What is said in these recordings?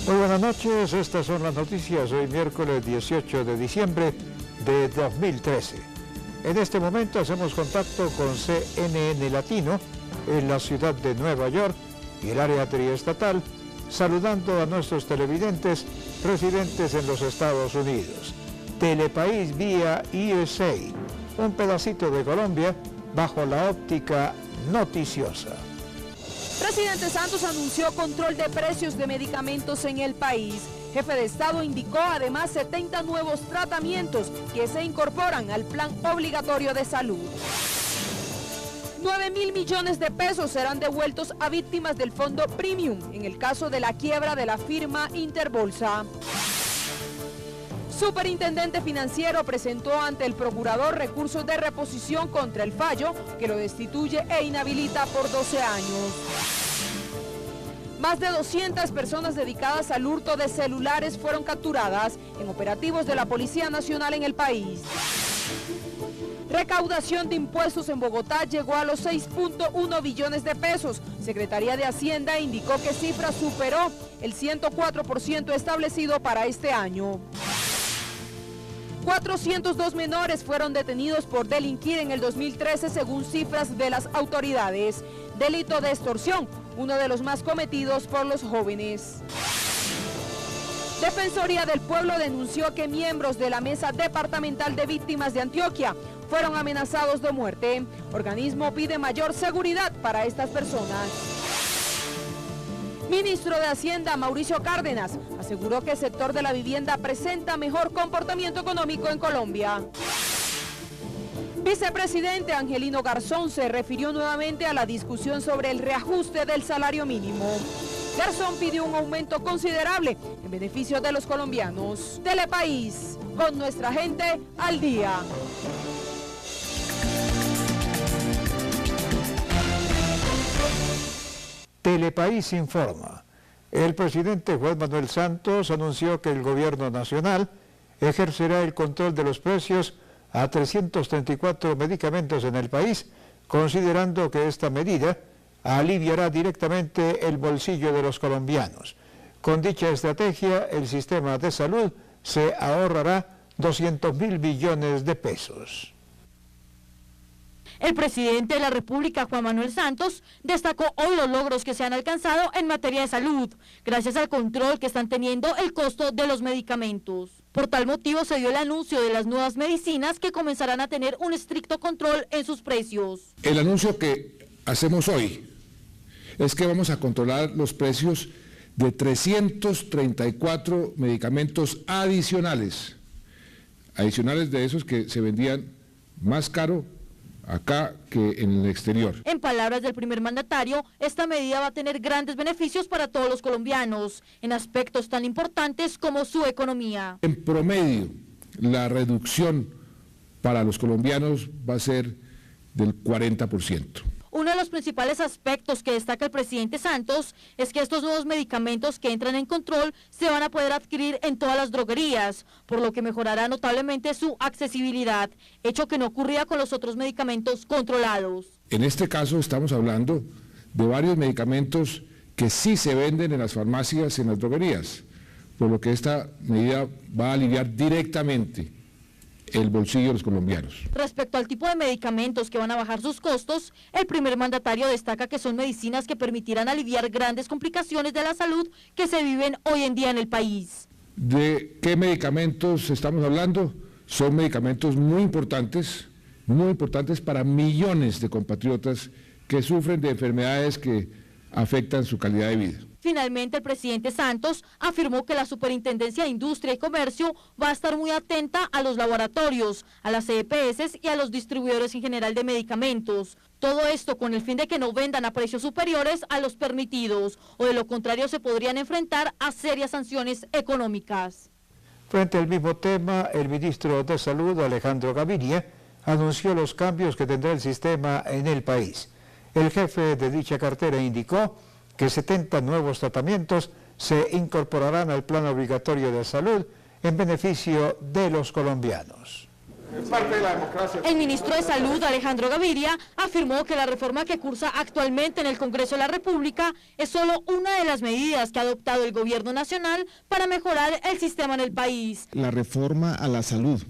Muy buenas noches, estas son las noticias hoy miércoles 18 de diciembre de 2013. En este momento hacemos contacto con CNN Latino en la ciudad de Nueva York y el área triestatal, saludando a nuestros televidentes residentes en los Estados Unidos. Telepaís vía USA, un pedacito de Colombia bajo la óptica noticiosa. Presidente Santos anunció control de precios de medicamentos en el país. Jefe de Estado indicó además 70 nuevos tratamientos que se incorporan al plan obligatorio de salud. 9.000 millones de pesos serán devueltos a víctimas del fondo Premium en el caso de la quiebra de la firma Interbolsa. Superintendente financiero presentó ante el procurador recursos de reposición contra el fallo que lo destituye e inhabilita por 12 años. Más de 200 personas dedicadas al hurto de celulares fueron capturadas en operativos de la Policía Nacional en el país. Recaudación de impuestos en Bogotá llegó a los 6.1 billones de pesos. Secretaría de Hacienda indicó que cifra superó el 104% establecido para este año. 402 menores fueron detenidos por delinquir en el 2013 según cifras de las autoridades. Delito de extorsión, uno de los más cometidos por los jóvenes. Defensoría del Pueblo denunció que miembros de la Mesa Departamental de Víctimas de Antioquia fueron amenazados de muerte. Organismo pide mayor seguridad para estas personas. Ministro de Hacienda Mauricio Cárdenas aseguró que el sector de la vivienda presenta mejor comportamiento económico en Colombia. Vicepresidente Angelino Garzón se refirió nuevamente a la discusión sobre el reajuste del salario mínimo. Garzón pidió un aumento considerable en beneficio de los colombianos. Telepaís, con nuestra gente al día. Telepaís informa. El presidente Juan Manuel Santos anunció que el gobierno nacional ejercerá el control de los precios a 334 medicamentos en el país, considerando que esta medida aliviará directamente el bolsillo de los colombianos. Con dicha estrategia, el sistema de salud se ahorrará 200.000 millones de pesos. El presidente de la República, Juan Manuel Santos, destacó hoy los logros que se han alcanzado en materia de salud, gracias al control que están teniendo el costo de los medicamentos. Por tal motivo se dio el anuncio de las nuevas medicinas que comenzarán a tener un estricto control en sus precios. El anuncio que hacemos hoy es que vamos a controlar los precios de 334 medicamentos adicionales de esos que se vendían más caro acá que en el exterior. En palabras del primer mandatario, esta medida va a tener grandes beneficios para todos los colombianos, en aspectos tan importantes como su economía. En promedio, la reducción para los colombianos va a ser del 40%. Uno de los principales aspectos que destaca el presidente Santos es que estos nuevos medicamentos que entran en control se van a poder adquirir en todas las droguerías, por lo que mejorará notablemente su accesibilidad, hecho que no ocurría con los otros medicamentos controlados. En este caso estamos hablando de varios medicamentos que sí se venden en las farmacias, en las droguerías, por lo que esta medida va a aliviar directamente el bolsillo de los colombianos. Respecto al tipo de medicamentos que van a bajar sus costos, el primer mandatario destaca que son medicinas que permitirán aliviar grandes complicaciones de la salud que se viven hoy en día en el país. ¿De qué medicamentos estamos hablando? Son medicamentos muy importantes para millones de compatriotas que sufren de enfermedades que afectan su calidad de vida. Finalmente, el presidente Santos afirmó que la Superintendencia de Industria y Comercio va a estar muy atenta a los laboratorios, a las EPS y a los distribuidores en general de medicamentos. Todo esto con el fin de que no vendan a precios superiores a los permitidos, o de lo contrario se podrían enfrentar a serias sanciones económicas. Frente al mismo tema, el ministro de Salud, Alejandro Gaviria, anunció los cambios que tendrá el sistema en el país. El jefe de dicha cartera indicó que 70 nuevos tratamientos se incorporarán al plan obligatorio de salud en beneficio de los colombianos. Es parte de la democracia. El ministro de Salud, Alejandro Gaviria, afirmó que la reforma que cursa actualmente en el Congreso de la República es solo una de las medidas que ha adoptado el gobierno nacional para mejorar el sistema en el país. La reforma a la salud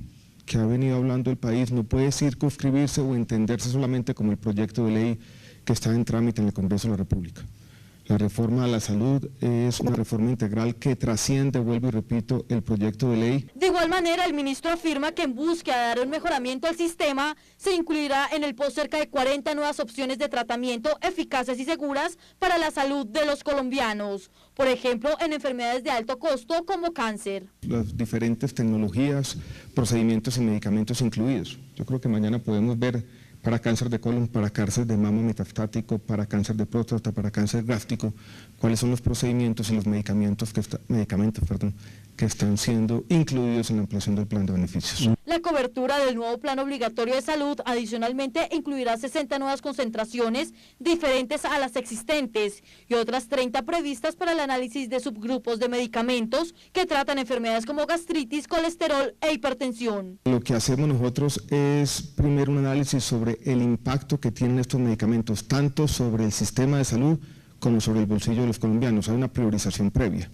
que ha venido hablando el país no puede circunscribirse o entenderse solamente como el proyecto de ley que está en trámite en el Congreso de la República. La reforma a la salud es una reforma integral que trasciende, vuelvo y repito, el proyecto de ley. De igual manera, el ministro afirma que en búsqueda de dar un mejoramiento al sistema, se incluirá en el POS cerca de 40 nuevas opciones de tratamiento eficaces y seguras para la salud de los colombianos. Por ejemplo, en enfermedades de alto costo como cáncer. Las diferentes tecnologías, procedimientos y medicamentos incluidos. Yo creo que mañana podemos ver para cáncer de colon, para cáncer de mama metastático, para cáncer de próstata, para cáncer gástrico, cuáles son los procedimientos y los medicamentos que están siendo incluidos en la ampliación del plan de beneficios. La cobertura del nuevo plan obligatorio de salud adicionalmente incluirá 60 nuevas concentraciones diferentes a las existentes y otras 30 previstas para el análisis de subgrupos de medicamentos que tratan enfermedades como gastritis, colesterol e hipertensión. Lo que hacemos nosotros es primero un análisis sobre el impacto que tienen estos medicamentos, tanto sobre el sistema de salud como sobre el bolsillo de los colombianos. Hay una priorización previa.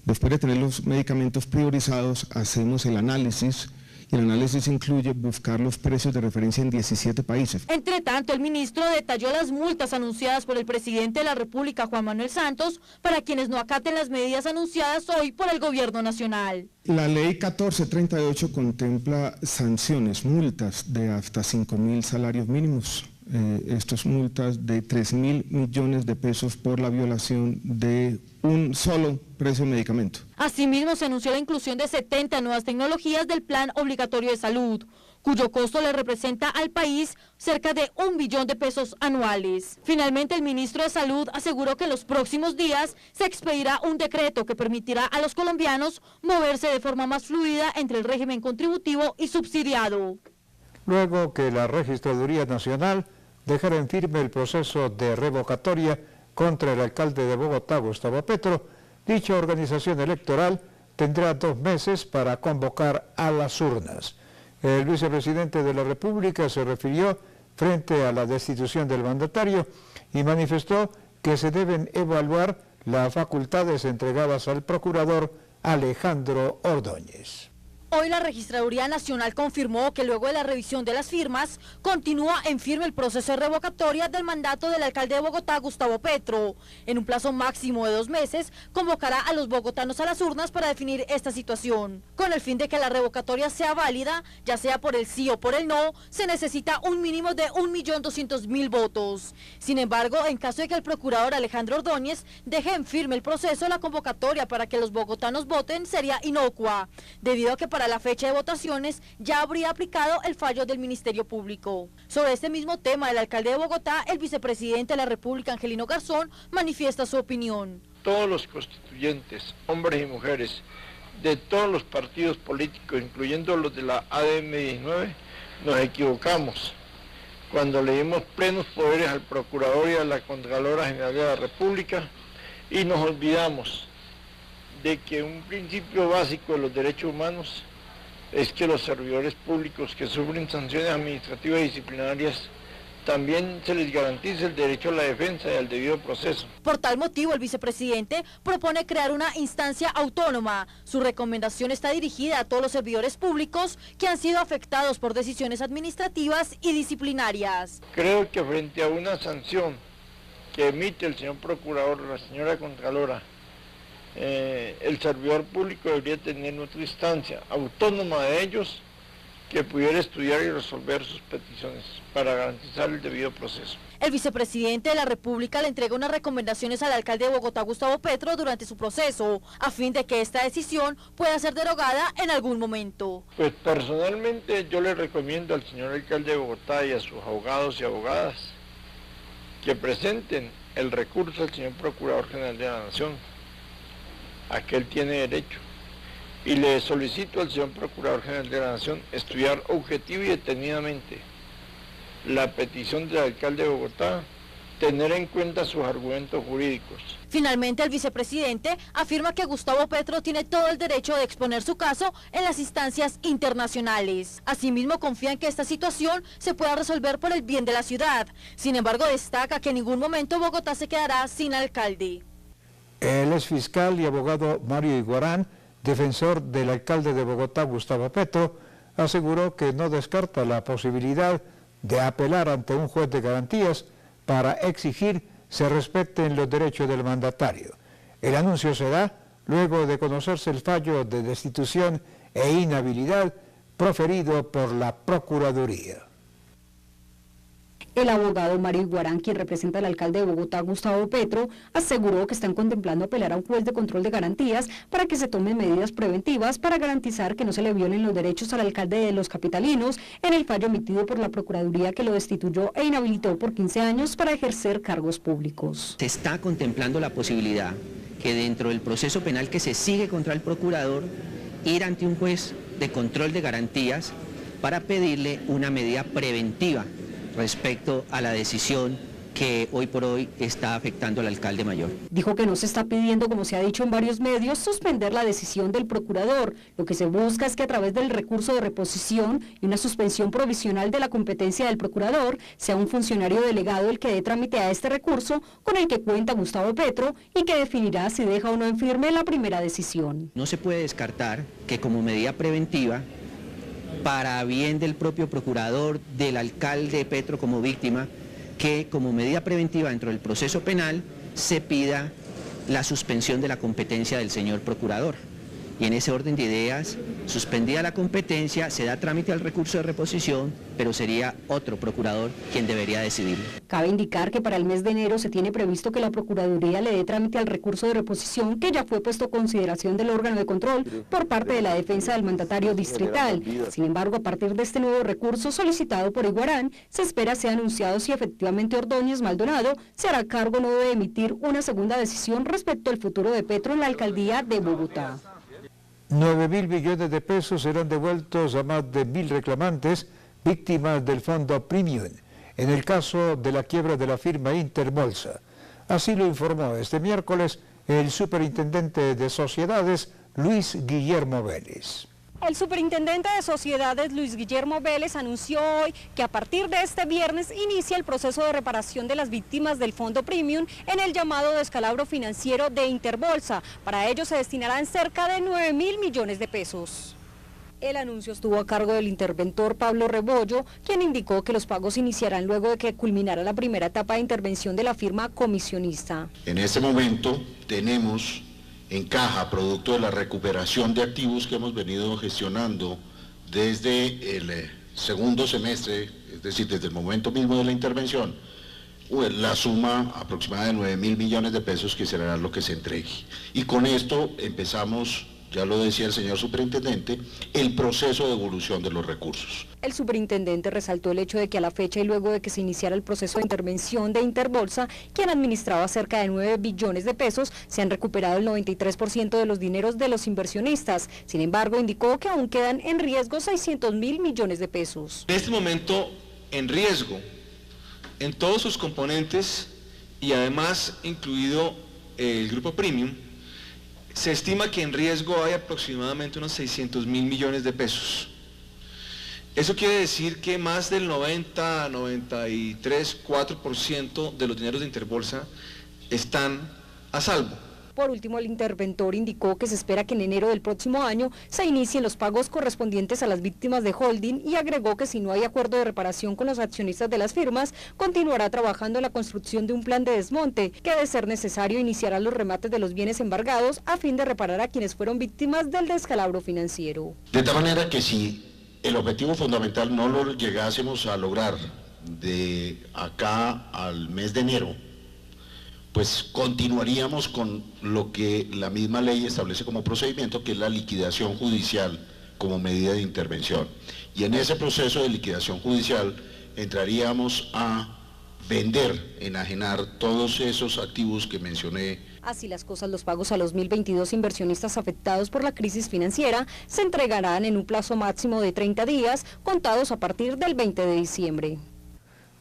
Después de tener los medicamentos priorizados, hacemos el análisis, y el análisis incluye buscar los precios de referencia en 17 países. Entre tanto, el ministro detalló las multas anunciadas por el presidente de la República, Juan Manuel Santos, para quienes no acaten las medidas anunciadas hoy por el gobierno nacional. La ley 1438 contempla sanciones, multas de hasta 5.000 salarios mínimos. Estas multas de 3.000 millones de pesos por la violación de un solo precio de medicamento. Asimismo, se anunció la inclusión de 70 nuevas tecnologías del Plan Obligatorio de Salud, cuyo costo le representa al país cerca de 1 billón de pesos anuales. Finalmente, el ministro de Salud aseguró que en los próximos días se expedirá un decreto que permitirá a los colombianos moverse de forma más fluida entre el régimen contributivo y subsidiado. Luego que la Registraduría Nacional dejara en firme el proceso de revocatoria contra el alcalde de Bogotá, Gustavo Petro, dicha organización electoral tendrá 2 meses para convocar a las urnas. El vicepresidente de la República se refirió frente a la destitución del mandatario y manifestó que se deben evaluar las facultades entregadas al procurador Alejandro Ordóñez. Hoy la Registraduría Nacional confirmó que luego de la revisión de las firmas, continúa en firme el proceso de revocatoria del mandato del alcalde de Bogotá, Gustavo Petro. En un plazo máximo de 2 meses, convocará a los bogotanos a las urnas para definir esta situación. Con el fin de que la revocatoria sea válida, ya sea por el sí o por el no, se necesita un mínimo de 1.200.000 votos. Sin embargo, en caso de que el procurador Alejandro Ordóñez deje en firme el proceso, la convocatoria para que los bogotanos voten sería inocua, debido a que para la fecha de votaciones ya habría aplicado el fallo del Ministerio Público. Sobre este mismo tema, el alcalde de Bogotá, el vicepresidente de la República, Angelino Garzón, manifiesta su opinión. Todos los constituyentes, hombres y mujeres, de todos los partidos políticos, incluyendo los de la ADM 19, nos equivocamos cuando le dimos plenos poderes al Procurador y a la Contralora General de la República y nos olvidamos de que un principio básico de los derechos humanos es que los servidores públicos que sufren sanciones administrativas y disciplinarias también se les garantice el derecho a la defensa y al debido proceso. Por tal motivo, el vicepresidente propone crear una instancia autónoma. Su recomendación está dirigida a todos los servidores públicos que han sido afectados por decisiones administrativas y disciplinarias. Creo que frente a una sanción que emite el señor Procurador, la señora Contralora, el servidor público debería tener otra instancia autónoma de ellos que pudiera estudiar y resolver sus peticiones para garantizar el debido proceso. El vicepresidente de la República le entrega unas recomendaciones al alcalde de Bogotá, Gustavo Petro, durante su proceso, a fin de que esta decisión pueda ser derogada en algún momento. Pues personalmente yo le recomiendo al señor alcalde de Bogotá y a sus abogados y abogadas que presenten el recurso al señor Procurador General de la Nación, a que él tiene derecho. Y le solicito al señor Procurador General de la Nación estudiar objetiva y detenidamente la petición del alcalde de Bogotá tener en cuenta sus argumentos jurídicos. Finalmente, el vicepresidente afirma que Gustavo Petro tiene todo el derecho de exponer su caso en las instancias internacionales. Asimismo, confía en que esta situación se pueda resolver por el bien de la ciudad. Sin embargo, destaca que en ningún momento Bogotá se quedará sin alcalde. El exfiscal y abogado Mario Iguarán, defensor del alcalde de Bogotá, Gustavo Petro, aseguró que no descarta la posibilidad de apelar ante un juez de garantías para exigir se respeten los derechos del mandatario. El anuncio se da luego de conocerse el fallo de destitución e inhabilidad proferido por la Procuraduría. El abogado Mario Iguarán, quien representa al alcalde de Bogotá, Gustavo Petro, aseguró que están contemplando apelar a un juez de control de garantías para que se tomen medidas preventivas para garantizar que no se le violen los derechos al alcalde de los capitalinos en el fallo emitido por la Procuraduría que lo destituyó e inhabilitó por 15 años para ejercer cargos públicos. Se está contemplando la posibilidad que dentro del proceso penal que se sigue contra el procurador, ir ante un juez de control de garantías para pedirle una medida preventiva respecto a la decisión que hoy por hoy está afectando al alcalde mayor. Dijo que no se está pidiendo, como se ha dicho en varios medios, suspender la decisión del procurador. Lo que se busca es que a través del recurso de reposición y una suspensión provisional de la competencia del procurador, sea un funcionario delegado el que dé trámite a este recurso con el que cuenta Gustavo Petro y que definirá si deja o no en firme la primera decisión. No se puede descartar que como medida preventiva, para bien del propio procurador, del alcalde Petro como víctima, que como medida preventiva dentro del proceso penal se pida la suspensión de la competencia del señor procurador. Y en ese orden de ideas, suspendida la competencia, se da trámite al recurso de reposición, pero sería otro procurador quien debería decidirlo. Cabe indicar que para el mes de enero se tiene previsto que la Procuraduría le dé trámite al recurso de reposición que ya fue puesto a consideración del órgano de control por parte de la defensa del mandatario distrital. Sin embargo, a partir de este nuevo recurso solicitado por Iguarán, se espera sea anunciado si efectivamente Ordóñez Maldonado se hará cargo no de emitir una segunda decisión respecto al futuro de Petro en la alcaldía de Bogotá. 9.000 millones de pesos serán devueltos a más de 1.000 reclamantes víctimas del fondo Premium, en el caso de la quiebra de la firma Interbolsa. Así lo informó este miércoles el superintendente de sociedades, Luis Guillermo Vélez. El superintendente de sociedades, Luis Guillermo Vélez, anunció hoy que a partir de este viernes inicia el proceso de reparación de las víctimas del Fondo Premium en el llamado descalabro financiero de Interbolsa. Para ello se destinarán cerca de 9.000 millones de pesos. El anuncio estuvo a cargo del interventor Pablo Rebollo, quien indicó que los pagos iniciarán luego de que culminara la primera etapa de intervención de la firma comisionista. En este momento tenemos en caja, producto de la recuperación de activos que hemos venido gestionando desde el segundo semestre, es decir, desde el momento mismo de la intervención, la suma aproximada de 9.000 millones de pesos que será lo que se entregue. Y con esto empezamos, ya lo decía el señor superintendente, el proceso de devolución de los recursos. El superintendente resaltó el hecho de que a la fecha y luego de que se iniciara el proceso de intervención de Interbolsa, quien administraba cerca de 9 billones de pesos, se han recuperado el 93% de los dineros de los inversionistas. Sin embargo, indicó que aún quedan en riesgo 600.000 millones de pesos. En este momento, en riesgo, en todos sus componentes y además incluido el grupo Premium, se estima que en riesgo hay aproximadamente unos 600.000 millones de pesos. Eso quiere decir que más del 90, 93, 4% de los dineros de Interbolsa están a salvo. Por último, el interventor indicó que se espera que en enero del próximo año se inicien los pagos correspondientes a las víctimas de holding y agregó que si no hay acuerdo de reparación con los accionistas de las firmas, continuará trabajando en la construcción de un plan de desmonte, que de ser necesario iniciará los remates de los bienes embargados a fin de reparar a quienes fueron víctimas del descalabro financiero. De tal manera que si el objetivo fundamental no lo llegásemos a lograr de acá al mes de enero, pues continuaríamos con lo que la misma ley establece como procedimiento, que es la liquidación judicial como medida de intervención. Y en ese proceso de liquidación judicial entraríamos a vender, enajenar todos esos activos que mencioné. Así las cosas, los pagos a los 1.022 inversionistas afectados por la crisis financiera se entregarán en un plazo máximo de 30 días, contados a partir del 20 de diciembre.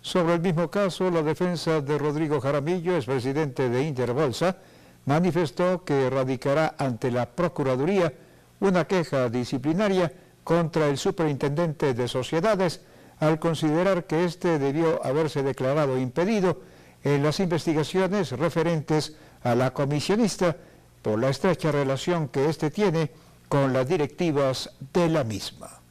Sobre el mismo caso, la defensa de Rodrigo Jaramillo, expresidente de Interbolsa, manifestó que radicará ante la Procuraduría una queja disciplinaria contra el superintendente de sociedades al considerar que éste debió haberse declarado impedido en las investigaciones referentes a la comisionista por la estrecha relación que éste tiene con las directivas de la misma.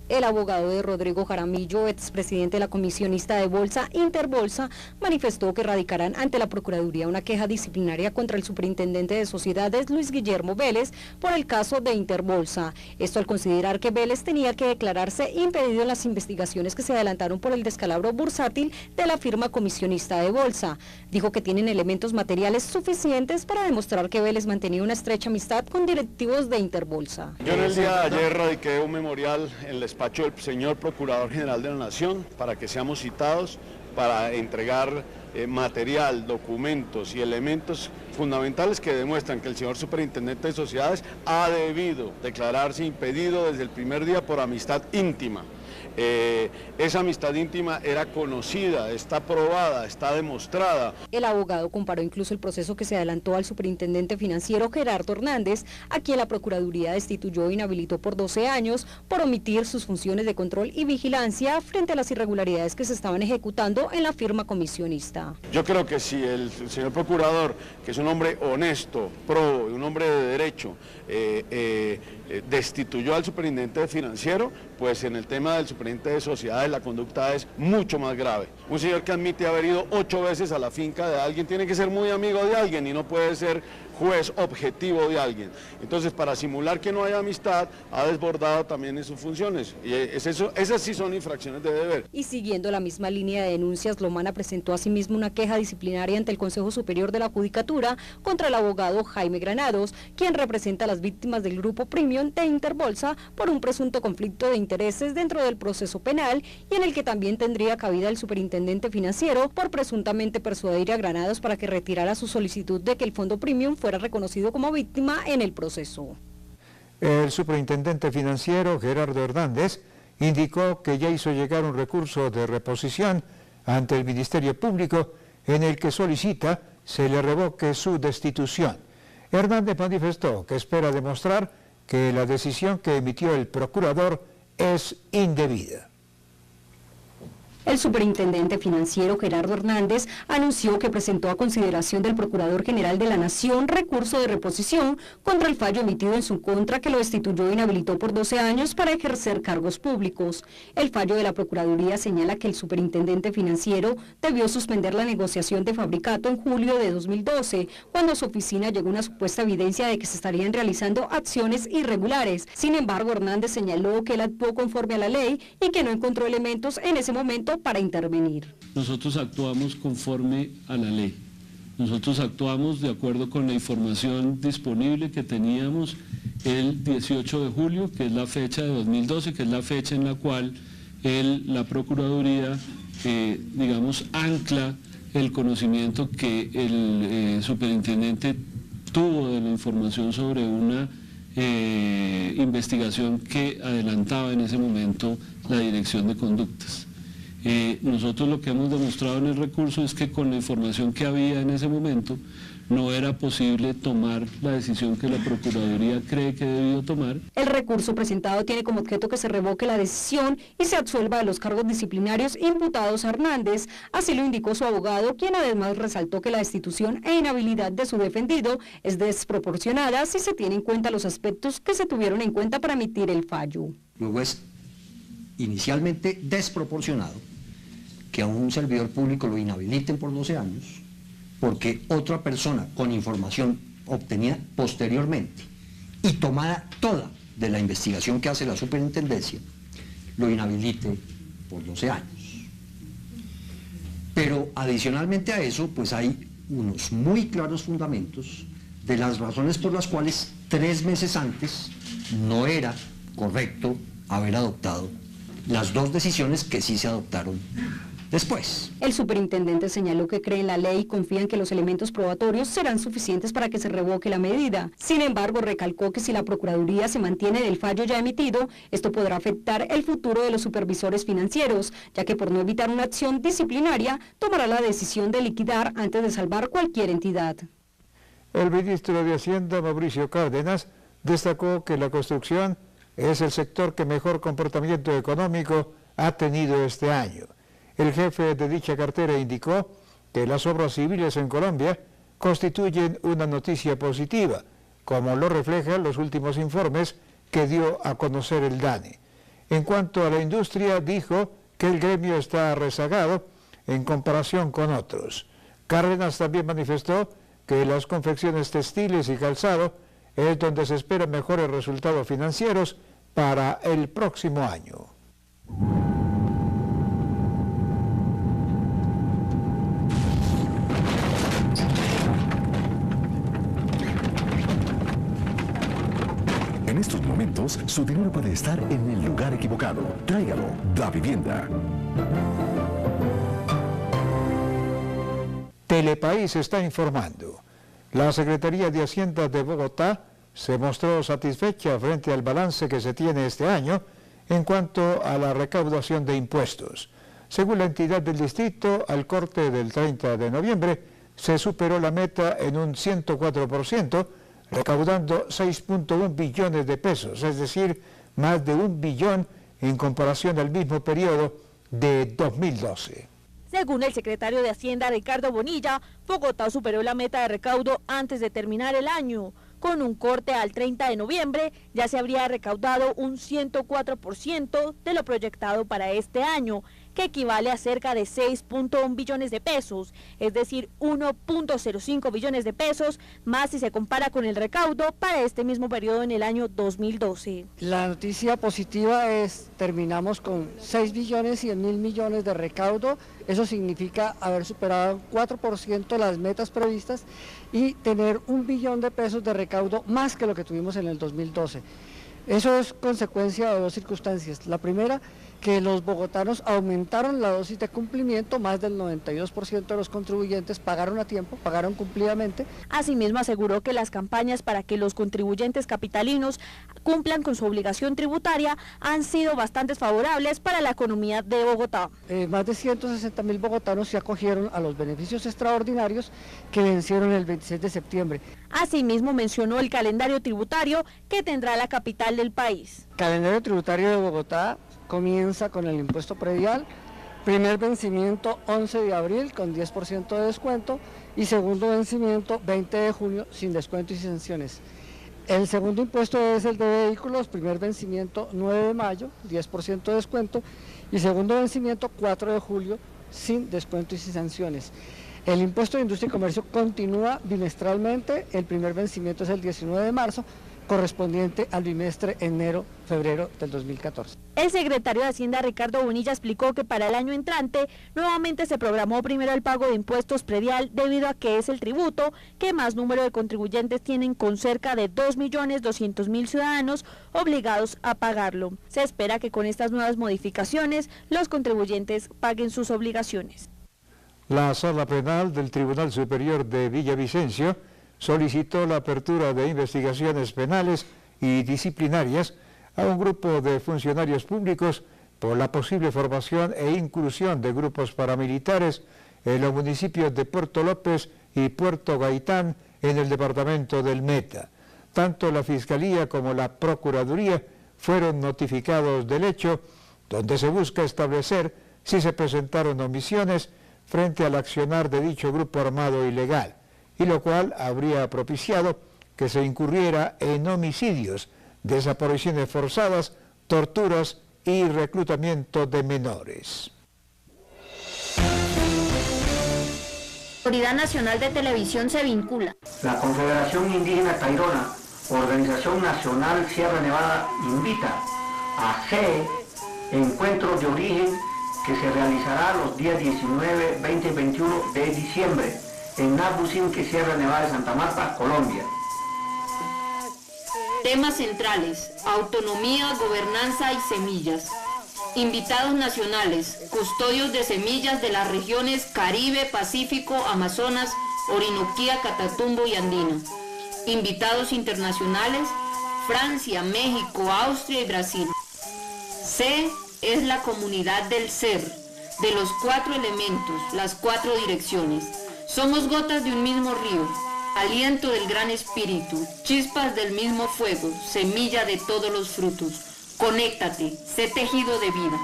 El abogado de Rodrigo Jaramillo, expresidente de la comisionista de Bolsa, Interbolsa, manifestó que radicarán ante la Procuraduría una queja disciplinaria contra el superintendente de sociedades, Luis Guillermo Vélez, por el caso de Interbolsa. Esto al considerar que Vélez tenía que declararse impedido en las investigaciones que se adelantaron por el descalabro bursátil de la firma comisionista de Bolsa. Dijo que tienen elementos materiales suficientes para demostrar que Vélez mantenía una estrecha amistad con directivos de Interbolsa. Yo en el día de ayer radiqué un memorial en el despacho del señor Procurador General de la Nación para que seamos citados para entregar material, documentos y elementos fundamentales que demuestran que el señor superintendente de sociedades ha debido declararse impedido desde el primer día por amistad íntima. Esa amistad íntima era conocida, está probada, está demostrada. El abogado comparó incluso el proceso que se adelantó al superintendente financiero Gerardo Hernández, a quien la Procuraduría destituyó e inhabilitó por 12 años por omitir sus funciones de control y vigilancia frente a las irregularidades que se estaban ejecutando en la firma comisionista. Yo creo que si el señor procurador, que es un hombre honesto, probo y un hombre de derecho, destituyó al superintendente financiero, pues en el tema del superintendente de sociedades la conducta es mucho más grave. Un señor que admite haber ido 8 veces a la finca de alguien tiene que ser muy amigo de alguien y no puede ser juez objetivo de alguien. Entonces, para simular que no hay amistad, ha desbordado también en sus funciones. Y esas sí son infracciones de deber. Y siguiendo la misma línea de denuncias, Lomana presentó asimismo una queja disciplinaria ante el Consejo Superior de la Judicatura contra el abogado Jaime Granados, quien representa a las víctimas del grupo Premium de Interbolsa por un presunto conflicto de intereses dentro del proceso penal y en el que también tendría cabida el superintendente financiero por presuntamente persuadir a Granados para que retirara su solicitud de que el fondo Premium fuera reconocido como víctima en el proceso. El superintendente financiero Gerardo Hernández indicó que ya hizo llegar un recurso de reposición ante el Ministerio Público en el que solicita se le revoque su destitución. Hernández manifestó que espera demostrar que la decisión que emitió el procurador es indebida. El superintendente financiero Gerardo Hernández anunció que presentó a consideración del Procurador General de la Nación recurso de reposición contra el fallo emitido en su contra que lo destituyó e inhabilitó por 12 años para ejercer cargos públicos. El fallo de la Procuraduría señala que el superintendente financiero debió suspender la negociación de fabricato en julio de 2012, cuando a su oficina llegó una supuesta evidencia de que se estarían realizando acciones irregulares. Sin embargo, Hernández señaló que él actuó conforme a la ley y que no encontró elementos en ese momento para intervenir. Nosotros actuamos conforme a la ley. Nosotros actuamos de acuerdo con la información disponible que teníamos el 18 de julio, que es la fecha de 2012, que es la fecha en la cual la Procuraduría, ancla el conocimiento que el superintendente tuvo de la información sobre una investigación que adelantaba en ese momento la Dirección de Conductas. Nosotros lo que hemos demostrado en el recurso es que con la información que había en ese momento no era posible tomar la decisión que la Procuraduría cree que debió tomar. El recurso presentado tiene como objeto que se revoque la decisión y se absuelva de los cargos disciplinarios imputados a Hernández. Así lo indicó su abogado, quien además resaltó que la destitución e inhabilidad de su defendido es desproporcionada si se tienen en cuenta los aspectos que se tuvieron en cuenta para emitir el fallo. Luego es inicialmente desproporcionado que a un servidor público lo inhabiliten por 12 años porque otra persona con información obtenida posteriormente y tomada toda de la investigación que hace la superintendencia, lo inhabilite por 12 años. Pero adicionalmente a eso, pues hay unos muy claros fundamentos de las razones por las cuales 3 meses antes no era correcto haber adoptado las 2 decisiones que sí se adoptaron después. El superintendente señaló que cree en la ley y confía en que los elementos probatorios serán suficientes para que se revoque la medida. Sin embargo, recalcó que si la Procuraduría se mantiene del fallo ya emitido, esto podrá afectar el futuro de los supervisores financieros, ya que por no evitar una acción disciplinaria, tomará la decisión de liquidar antes de salvar cualquier entidad. El ministro de Hacienda, Mauricio Cárdenas, destacó que la construcción es el sector que mejor comportamiento económico ha tenido este año. El jefe de dicha cartera indicó que las obras civiles en Colombia constituyen una noticia positiva, como lo reflejan los últimos informes que dio a conocer el DANE. En cuanto a la industria, dijo que el gremio está rezagado en comparación con otros. Cárdenas también manifestó que las confecciones textiles y calzado es donde se esperan mejores resultados financieros para el próximo año. En estos momentos, su dinero puede estar en el lugar equivocado. Tráigalo, Da Vivienda. Telepaís está informando. La Secretaría de Hacienda de Bogotá se mostró satisfecha frente al balance que se tiene este año en cuanto a la recaudación de impuestos. Según la entidad del distrito, al corte del 30 de noviembre, se superó la meta en un 104%, recaudando 6.1 billones de pesos, es decir, más de 1 billón en comparación al mismo periodo de 2012. Según el secretario de Hacienda, Ricardo Bonilla, Bogotá superó la meta de recaudo antes de terminar el año. Con un corte al 30 de noviembre, ya se habría recaudado un 104% de lo proyectado para este año, que equivale a cerca de 6.1 billones de pesos, es decir, 1.05 billones de pesos, más si se compara con el recaudo para este mismo periodo en el año 2012. La noticia positiva es, terminamos con 6 billones 100 mil millones de recaudo, eso significa haber superado 4% las metas previstas y tener 1 billón de pesos de recaudo más que lo que tuvimos en el 2012. Eso es consecuencia de dos circunstancias. La primera, que los bogotanos aumentaron la dosis de cumplimiento, más del 92% de los contribuyentes pagaron a tiempo, pagaron cumplidamente. Asimismo aseguró que las campañas para que los contribuyentes capitalinos cumplan con su obligación tributaria han sido bastante favorables para la economía de Bogotá. Más de 160.000 bogotanos se acogieron a los beneficios extraordinarios que vencieron el 26 de septiembre. Asimismo mencionó el calendario tributario que tendrá la capital del país. Calendario tributario de Bogotá comienza con el impuesto predial, primer vencimiento 11 de abril con 10% de descuento y segundo vencimiento 20 de junio sin descuento y sin sanciones. El segundo impuesto es el de vehículos, primer vencimiento 9 de mayo, 10% de descuento y segundo vencimiento 4 de julio sin descuento y sin sanciones. El impuesto de industria y comercio continúa bimestralmente, el primer vencimiento es el 19 de marzo, correspondiente al bimestre enero-febrero del 2014. El secretario de Hacienda, Ricardo Bonilla, explicó que para el año entrante nuevamente se programó primero el pago de impuestos predial debido a que es el tributo que más número de contribuyentes tienen, con cerca de 2.200.000 ciudadanos obligados a pagarlo. Se espera que con estas nuevas modificaciones los contribuyentes paguen sus obligaciones. La Sala Penal del Tribunal Superior de Villavicencio solicitó la apertura de investigaciones penales y disciplinarias a un grupo de funcionarios públicos por la posible formación e inclusión de grupos paramilitares en los municipios de Puerto López y Puerto Gaitán en el departamento del Meta. Tanto la Fiscalía como la Procuraduría fueron notificados del hecho, donde se busca establecer si se presentaron omisiones frente al accionar de dicho grupo armado ilegal, y lo cual habría propiciado que se incurriera en homicidios, desapariciones forzadas, torturas y reclutamiento de menores. La Autoridad Nacional de Televisión se vincula. La Confederación Indígena Tairona, Organización Nacional Sierra Nevada, invita a CE, Encuentros de Origen, que se realizará los días 19, 20 y 21 de diciembre en Nabucinque, Sierra Nevada de Santa Marta, Colombia. Temas centrales: autonomía, gobernanza y semillas. Invitados nacionales, custodios de semillas de las regiones Caribe, Pacífico, Amazonas, Orinoquía, Catatumbo y Andino. Invitados internacionales, Francia, México, Austria y Brasil. C es la comunidad del ser, de los 4 elementos, las 4 direcciones. Somos gotas de un mismo río, aliento del gran espíritu, chispas del mismo fuego, semilla de todos los frutos. Conéctate, sé tejido de vida.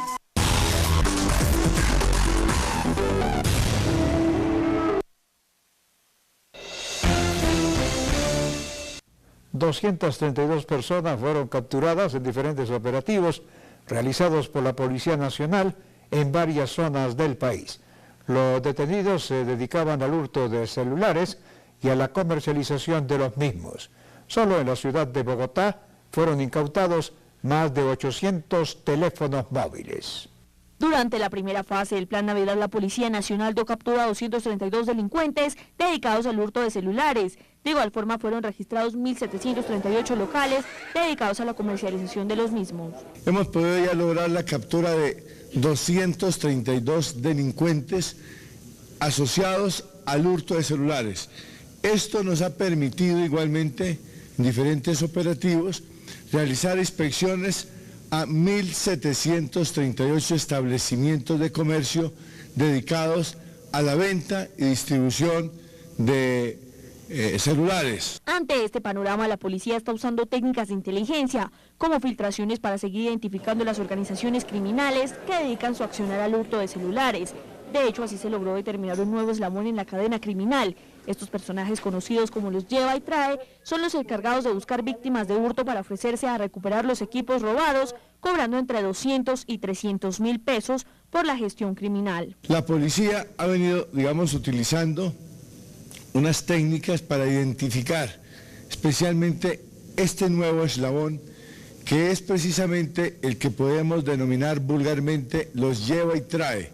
...232 personas fueron capturadas en diferentes operativos realizados por la Policía Nacional en varias zonas del país. Los detenidos se dedicaban al hurto de celulares y a la comercialización de los mismos. Solo en la ciudad de Bogotá fueron incautados más de 800 teléfonos móviles. Durante la primera fase del Plan Navidad, la Policía Nacional dio captura a 232 delincuentes dedicados al hurto de celulares. De igual forma, fueron registrados 1.738 locales dedicados a la comercialización de los mismos. Hemos podido ya lograr la captura de 232 delincuentes asociados al hurto de celulares. Esto nos ha permitido igualmente, en diferentes operativos, realizar inspecciones a 1.738 establecimientos de comercio dedicados a la venta y distribución de celulares. Ante este panorama, la policía está usando técnicas de inteligencia, como filtraciones para seguir identificando las organizaciones criminales que dedican su accionar al hurto de celulares. De hecho, así se logró determinar un nuevo eslabón en la cadena criminal. Estos personajes, conocidos como los lleva y trae, son los encargados de buscar víctimas de hurto para ofrecerse a recuperar los equipos robados, cobrando entre 200 y 300 mil pesos por la gestión criminal. La policía ha venido, utilizando unas técnicas para identificar especialmente este nuevo eslabón, que es precisamente el que podemos denominar vulgarmente los lleva y trae,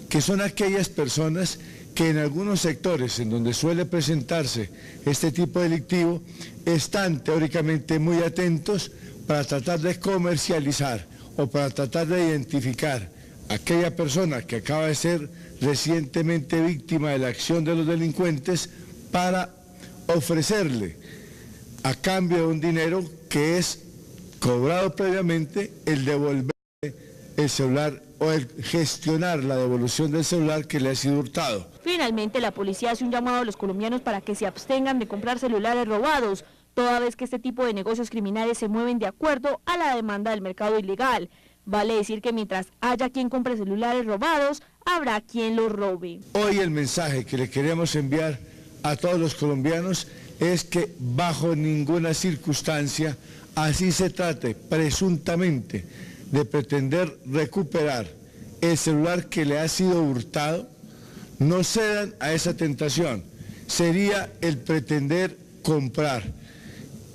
que son aquellas personas que en algunos sectores en donde suele presentarse este tipo delictivo están teóricamente muy atentos para tratar de comercializar o para tratar de identificar a aquella persona que acaba de ser recientemente víctima de la acción de los delincuentes para ofrecerle a cambio de un dinero que es cobrado previamente el devolver el celular o el gestionar la devolución del celular que le ha sido hurtado. Finalmente, la policía hace un llamado a los colombianos para que se abstengan de comprar celulares robados, toda vez que este tipo de negocios criminales se mueven de acuerdo a la demanda del mercado ilegal. Vale decir que mientras haya quien compre celulares robados, habrá quien los robe. Hoy el mensaje que le queremos enviar a todos los colombianos es que bajo ninguna circunstancia, así se trate presuntamente de pretender recuperar el celular que le ha sido hurtado, no cedan a esa tentación. Sería el pretender comprar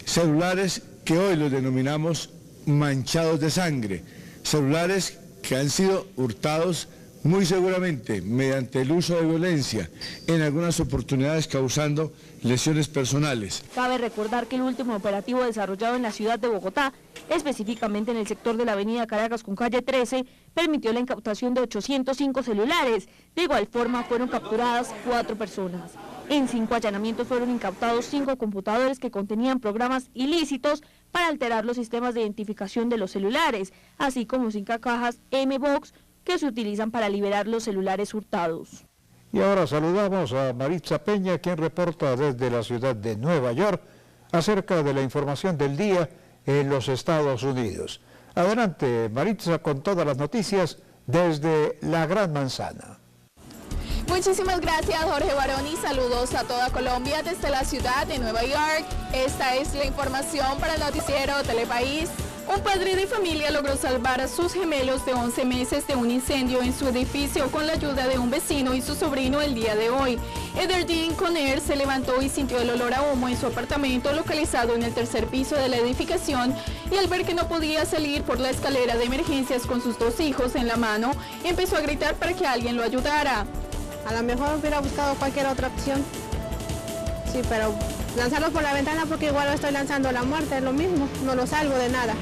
celulares que hoy los denominamos manchados de sangre, celulares que han sido hurtados muy seguramente mediante el uso de violencia, en algunas oportunidades causando lesiones personales. Cabe recordar que el último operativo desarrollado en la ciudad de Bogotá, específicamente en el sector de la avenida Caracas con calle 13, permitió la incautación de 805 celulares. De igual forma fueron capturadas 4 personas. En 5 allanamientos fueron incautados 5 computadores que contenían programas ilícitos para alterar los sistemas de identificación de los celulares, así como 5 cajas M-Box que se utilizan para liberar los celulares hurtados. Y ahora saludamos a Maritza Peña, quien reporta desde la ciudad de Nueva York acerca de la información del día en los Estados Unidos. Adelante, Maritza, con todas las noticias desde la Gran Manzana. Muchísimas gracias, Jorge Barón, y saludos a toda Colombia desde la ciudad de Nueva York. Esta es la información para el noticiero Telepaís. Un padre de familia logró salvar a sus gemelos de 11 meses de un incendio en su edificio con la ayuda de un vecino y su sobrino el día de hoy. Ederdine Conner se levantó y sintió el olor a humo en su apartamento localizado en el 3er piso de la edificación, y al ver que no podía salir por la escalera de emergencias con sus 2 hijos en la mano, empezó a gritar para que alguien lo ayudara. A lo mejor hubiera buscado cualquier otra opción. Sí, pero lanzarlos por la ventana, porque igual lo estoy lanzando a la muerte, es lo mismo, no lo salvo de nada.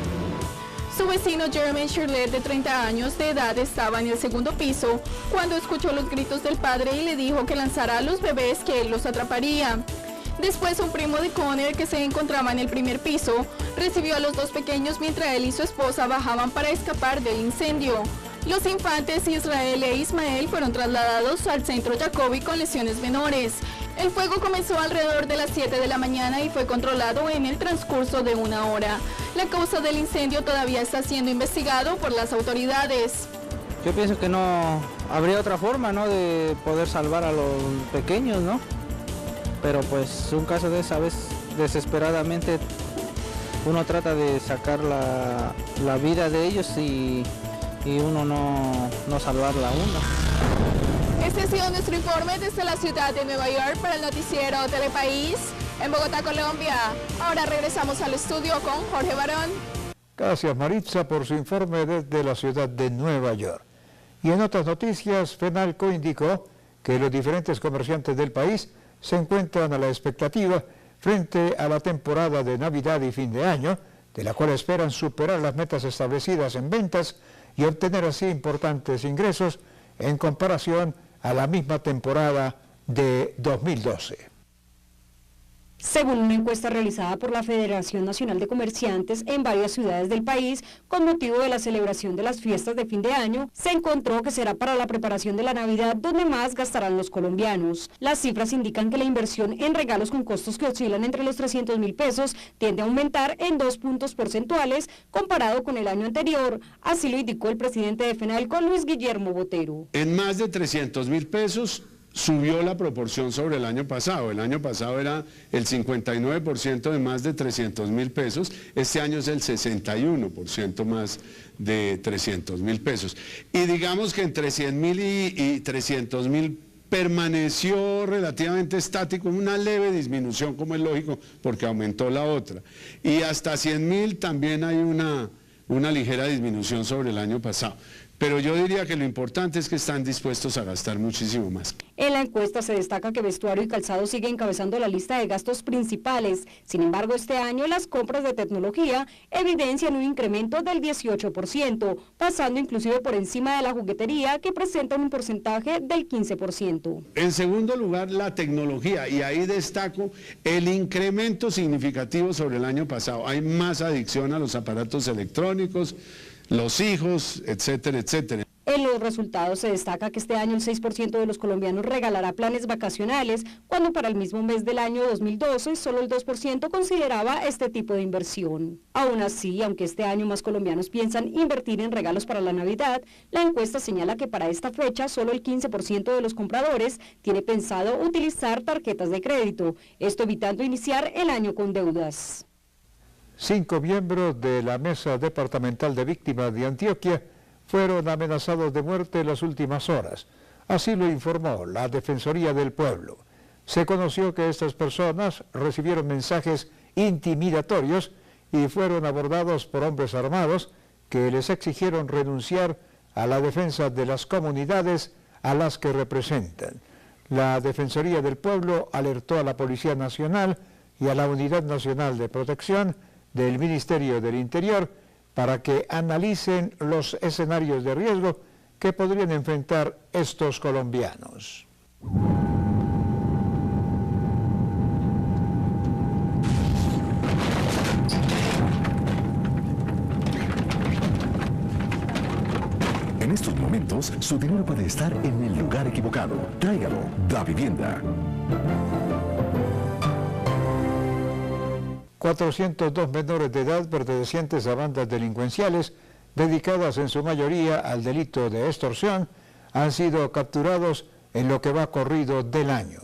Su vecino Jeremy Shirley, de 30 años de edad, estaba en el segundo piso cuando escuchó los gritos del padre y le dijo que lanzara a los bebés, que él los atraparía. Después, un primo de Conner, que se encontraba en el primer piso, recibió a los dos pequeños mientras él y su esposa bajaban para escapar del incendio. Los infantes Israel e Ismael fueron trasladados al centro Jacobi con lesiones menores. El fuego comenzó alrededor de las 7 de la mañana y fue controlado en el transcurso de 1 hora. La causa del incendio todavía está siendo investigado por las autoridades. Yo pienso que no habría otra forma, ¿no?, de poder salvar a los pequeños, ¿no? Pero pues un caso de esa vez, desesperadamente, uno trata de sacar la vida de ellos y uno no salvarla a uno. Este ha sido nuestro informe desde la ciudad de Nueva York para el noticiero Telepaís en Bogotá, Colombia. Ahora regresamos al estudio con Jorge Barón. Gracias, Maritza, por su informe desde la ciudad de Nueva York. Y en otras noticias, FENALCO indicó que los diferentes comerciantes del país se encuentran a la expectativa frente a la temporada de Navidad y fin de año, de la cual esperan superar las metas establecidas en ventas y obtener así importantes ingresos en comparación a la misma temporada de 2012. Según una encuesta realizada por la Federación Nacional de Comerciantes en varias ciudades del país, con motivo de la celebración de las fiestas de fin de año, se encontró que será para la preparación de la Navidad donde más gastarán los colombianos. Las cifras indican que la inversión en regalos con costos que oscilan entre los 300.000 pesos tiende a aumentar en 2 puntos porcentuales comparado con el año anterior. Así lo indicó el presidente de FENALCO, Luis Guillermo Botero. En más de 300.000 pesos subió la proporción sobre el año pasado. El año pasado era el 59% de más de 300.000 pesos. Este año es el 61% más de 300.000 pesos. Y digamos que entre 100.000 y 300.000 permaneció relativamente estático, una leve disminución, como es lógico, porque aumentó la otra. Y hasta 100.000 también hay una ligera disminución sobre el año pasado. Pero yo diría que lo importante es que están dispuestos a gastar muchísimo más. En la encuesta se destaca que vestuario y calzado sigue encabezando la lista de gastos principales. Sin embargo, este año las compras de tecnología evidencian un incremento del 18%, pasando inclusive por encima de la juguetería, que presenta un porcentaje del 15%. En segundo lugar, la tecnología, y ahí destaco el incremento significativo sobre el año pasado. Hay más adicción a los aparatos electrónicos, los hijos, etcétera, etcétera. En los resultados se destaca que este año el 6% de los colombianos regalará planes vacacionales, cuando para el mismo mes del año 2012 solo el 2% consideraba este tipo de inversión. Aún así, aunque este año más colombianos piensan invertir en regalos para la Navidad, la encuesta señala que para esta fecha solo el 15% de los compradores tiene pensado utilizar tarjetas de crédito, esto evitando iniciar el año con deudas. 5 miembros de la Mesa Departamental de Víctimas de Antioquia fueron amenazados de muerte en las últimas horas. Así lo informó la Defensoría del Pueblo. Se conoció que estas personas recibieron mensajes intimidatorios y fueron abordados por hombres armados que les exigieron renunciar a la defensa de las comunidades a las que representan. La Defensoría del Pueblo alertó a la Policía Nacional y a la Unidad Nacional de Protección del Ministerio del Interior para que analicen los escenarios de riesgo que podrían enfrentar estos colombianos. En estos momentos, su dinero puede estar en el lugar equivocado. Tráigalo, Da Vivienda. 402 menores de edad pertenecientes a bandas delincuenciales dedicadas en su mayoría al delito de extorsión han sido capturados en lo que va corrido del año.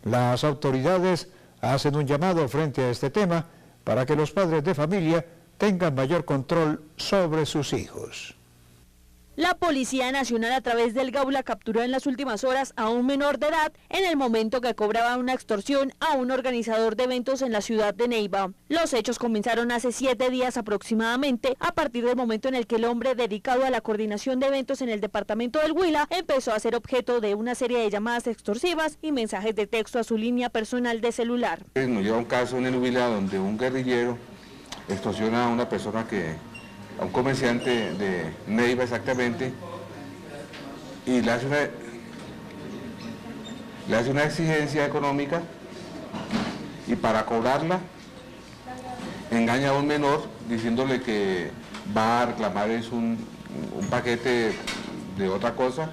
Las autoridades hacen un llamado frente a este tema para que los padres de familia tengan mayor control sobre sus hijos. La Policía Nacional a través del Gaula capturó en las últimas horas a un menor de edad en el momento que cobraba una extorsión a un organizador de eventos en la ciudad de Neiva. Los hechos comenzaron hace 7 días aproximadamente, a partir del momento en el que el hombre dedicado a la coordinación de eventos en el departamento del Huila empezó a ser objeto de una serie de llamadas extorsivas y mensajes de texto a su línea personal de celular. Nos lleva un caso en el Huila donde un guerrillero extorsiona a una persona que a un comerciante de Neiva exactamente, y le hace una exigencia económica, y para cobrarla engaña a un menor diciéndole que va a reclamar un paquete de otra cosa,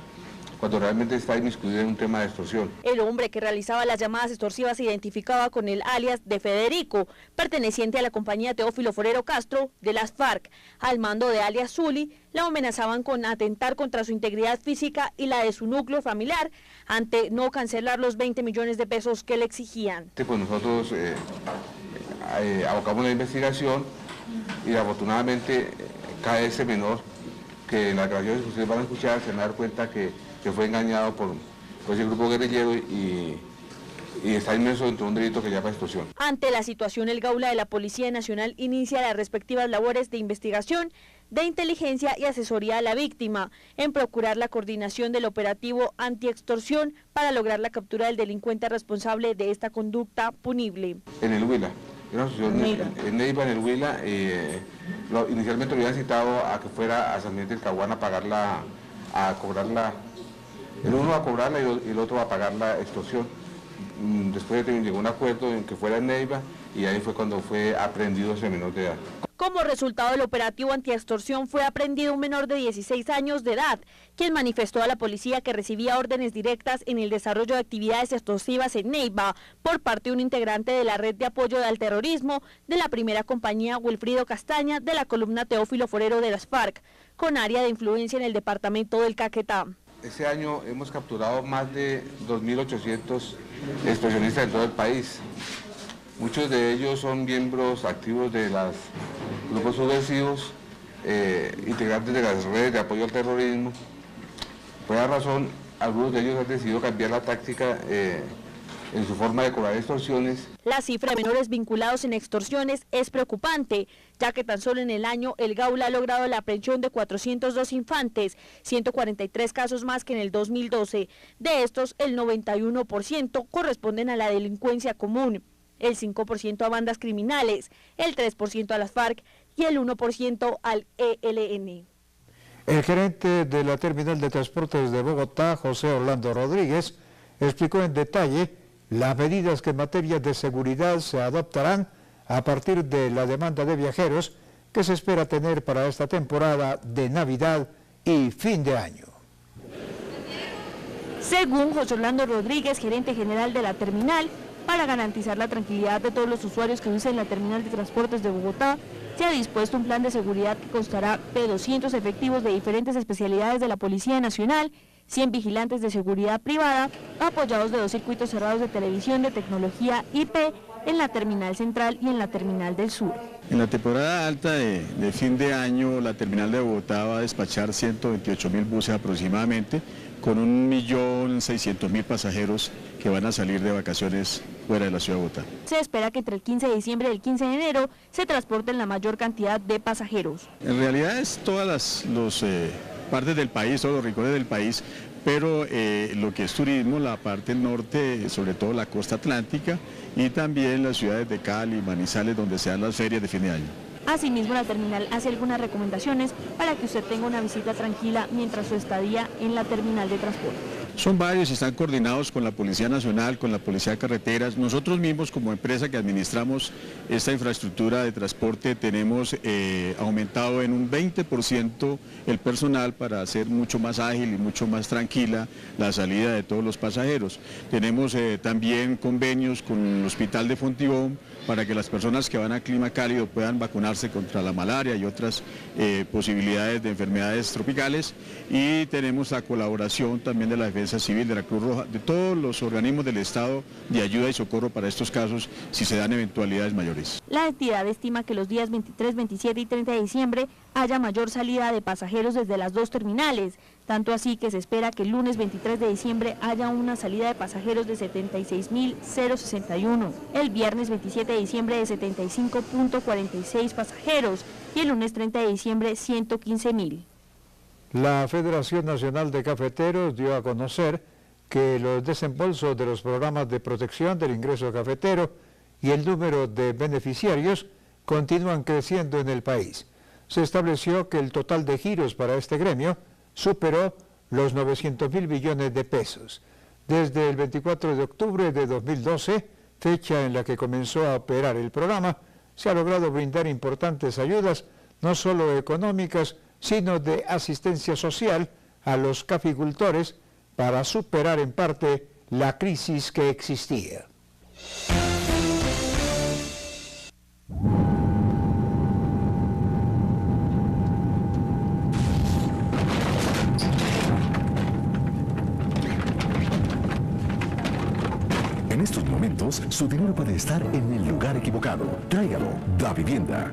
cuando realmente está inmiscuido en un tema de extorsión. El hombre que realizaba las llamadas extorsivas se identificaba con el alias de Federico, perteneciente a la compañía Teófilo Forero Castro de las FARC. Al mando de alias Zuli, la amenazaban con atentar contra su integridad física y la de su núcleo familiar, ante no cancelar los 20 millones de pesos que le exigían. Pues nosotros abocamos la investigación y afortunadamente cae ese menor, que en las grabaciones que ustedes van a escuchar se van a dar cuenta que fue engañado por ese grupo guerrillero y está inmerso dentro de un delito que llama extorsión. Ante la situación, el Gaula de la Policía Nacional inicia las respectivas labores de investigación, de inteligencia y asesoría a la víctima, en procurar la coordinación del operativo antiextorsión para lograr la captura del delincuente responsable de esta conducta punible. En el Huila, en Neiva, en el Huila, inicialmente lo habían citado a que fuera a San Miguel del Caguán a cobrarla, el uno a cobrarla y el otro a pagar la extorsión. Después llegó un acuerdo en que fuera en Neiva y ahí fue cuando fue aprehendido ese menor de edad. Como resultado del operativo antiextorsión fue aprehendido un menor de 16 años de edad, quien manifestó a la policía que recibía órdenes directas en el desarrollo de actividades extorsivas en Neiva por parte de un integrante de la red de apoyo al terrorismo de la primera compañía Wilfrido Castaña de la columna Teófilo Forero de las FARC, con área de influencia en el departamento del Caquetá. Este año hemos capturado más de 2.800 extorsionistas en todo el país. Muchos de ellos son miembros activos de los grupos subversivos, integrantes de las redes de apoyo al terrorismo. Por esa razón, algunos de ellos han decidido cambiar la táctica en su forma de cobrar extorsiones. La cifra de menores vinculados en extorsiones es preocupante, ya que tan solo en el año el Gaula ha logrado la aprehensión de 402 infantes, 143 casos más que en el 2012. De estos, el 91% corresponden a la delincuencia común, el 5% a bandas criminales, el 3% a las FARC y el 1% al ELN. El gerente de la Terminal de Transportes de Bogotá, José Orlando Rodríguez, explicó en detalle las medidas que en materia de seguridad se adoptarán a partir de la demanda de viajeros que se espera tener para esta temporada de Navidad y fin de año. Según José Orlando Rodríguez, gerente general de la terminal, para garantizar la tranquilidad de todos los usuarios que usen la Terminal de Transportes de Bogotá, se ha dispuesto un plan de seguridad que constará de 200 efectivos de diferentes especialidades de la Policía Nacional, 100 vigilantes de seguridad privada, apoyados de 2 circuitos cerrados de televisión de tecnología IP en la Terminal Central y en la Terminal del Sur. En la temporada alta de fin de año, la Terminal de Bogotá va a despachar 128.000 buses aproximadamente, con 1.600.000 pasajeros que van a salir de vacaciones fuera de la ciudad de Bogotá. Se espera que entre el 15 de diciembre y el 15 de enero se transporten la mayor cantidad de pasajeros. En realidad es todas las partes del país, todos los rincones del país, pero lo que es turismo, la parte norte, sobre todo la costa atlántica y también las ciudades de Cali, Manizales, donde se dan las ferias de fin de año. Asimismo, la terminal hace algunas recomendaciones para que usted tenga una visita tranquila mientras su estadía en la terminal de transporte. Son varios, están coordinados con la Policía Nacional, con la Policía de Carreteras. Nosotros mismos, como empresa que administramos esta infraestructura de transporte, tenemos aumentado en un 20% el personal para hacer mucho más ágil y mucho más tranquila la salida de todos los pasajeros. Tenemos también convenios con el Hospital de Fontibón para que las personas que van a clima cálido puedan vacunarse contra la malaria y otras posibilidades de enfermedades tropicales, y tenemos la colaboración también de la Defensa Civil, de la Cruz Roja, de todos los organismos del Estado de ayuda y socorro para estos casos si se dan eventualidades mayores. La entidad estima que los días 23, 27 y 30 de diciembre haya mayor salida de pasajeros desde las 2 terminales, tanto así que se espera que el lunes 23 de diciembre haya una salida de pasajeros de 76.061, el viernes 27 de diciembre de 75.46 pasajeros y el lunes 30 de diciembre 115.000. La Federación Nacional de Cafeteros dio a conocer que los desembolsos de los programas de protección del ingreso cafetero y el número de beneficiarios continúan creciendo en el país. se estableció que el total de giros para este gremio superó los 900.000 billones de pesos. Desde el 24 de octubre de 2012, fecha en la que comenzó a operar el programa, se ha logrado brindar importantes ayudas, no solo económicas, sino de asistencia social a los caficultores para superar en parte la crisis que existía. En estos momentos, su dinero puede estar en el lugar equivocado. Tráigalo, Da Vivienda.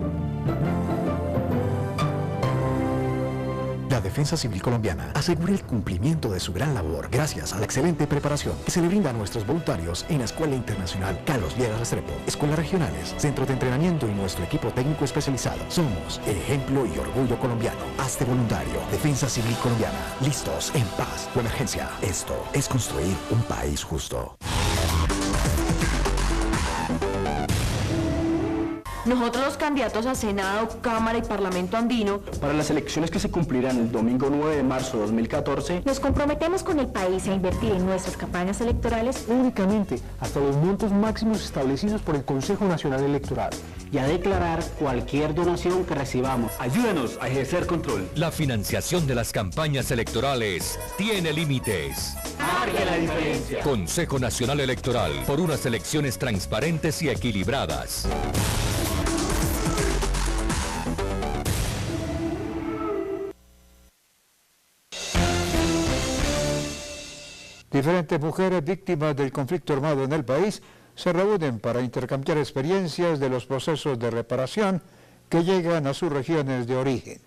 La Defensa Civil Colombiana asegura el cumplimiento de su gran labor gracias a la excelente preparación que se le brinda a nuestros voluntarios en la Escuela Internacional Carlos Lleras Restrepo, escuelas regionales, centros de entrenamiento y nuestro equipo técnico especializado. Somos ejemplo y orgullo colombiano. Hazte voluntario. Defensa Civil Colombiana. Listos en paz o emergencia. Esto es construir un país justo. Nosotros los candidatos a Senado, Cámara y Parlamento andino, para las elecciones que se cumplirán el domingo 9 de marzo de 2014, nos comprometemos con el país a invertir en nuestras campañas electorales únicamente hasta los montos máximos establecidos por el Consejo Nacional Electoral y a declarar cualquier donación que recibamos. Ayúdanos a ejercer control. La financiación de las campañas electorales tiene límites. Marque la diferencia. Consejo Nacional Electoral, por unas elecciones transparentes y equilibradas. Diferentes mujeres víctimas del conflicto armado en el país se reúnen para intercambiar experiencias de los procesos de reparación que llegan a sus regiones de origen.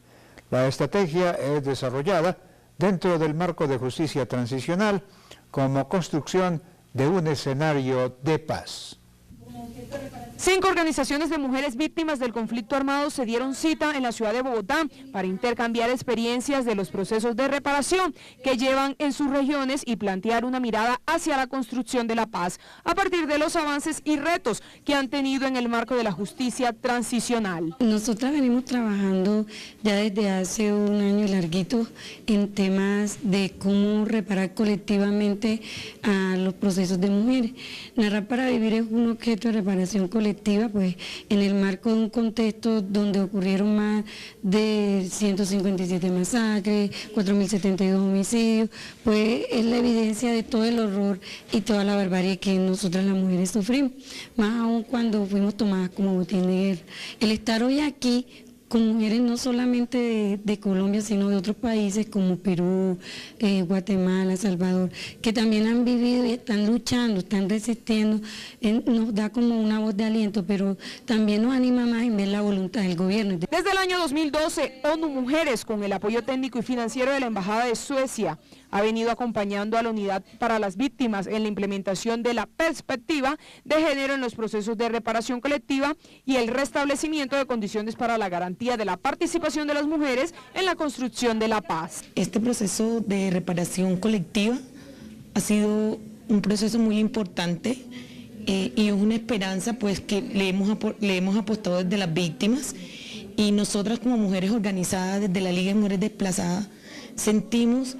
La estrategia es desarrollada dentro del marco de justicia transicional como construcción de un escenario de paz. 5 organizaciones de mujeres víctimas del conflicto armado se dieron cita en la ciudad de Bogotá para intercambiar experiencias de los procesos de reparación que llevan en sus regiones y plantear una mirada hacia la construcción de la paz a partir de los avances y retos que han tenido en el marco de la justicia transicional. Nosotras venimos trabajando ya desde hace un año larguito en temas de cómo reparar colectivamente a los procesos de mujeres. Narrar para Vivir es un objeto de reparación colectiva, pues en el marco de un contexto donde ocurrieron más de 157 masacres, 4.072 homicidios, pues es la evidencia de todo el horror y toda la barbarie que nosotras las mujeres sufrimos, más aún cuando fuimos tomadas como botín de guerra. El estar hoy aquí con mujeres no solamente de Colombia, sino de otros países como Perú, Guatemala, Salvador, que también han vivido y están luchando, están resistiendo, nos da como una voz de aliento, pero también nos anima más en ver la voluntad del gobierno. Desde el año 2012, ONU Mujeres, con el apoyo técnico y financiero de la Embajada de Suecia, ha venido acompañando a la Unidad para las Víctimas en la implementación de la perspectiva de género en los procesos de reparación colectiva y el restablecimiento de condiciones para la garantía de la participación de las mujeres en la construcción de la paz. Este proceso de reparación colectiva ha sido un proceso muy importante y es una esperanza pues que le hemos apostado desde las víctimas, y nosotras como mujeres organizadas desde la Liga de Mujeres Desplazadas sentimos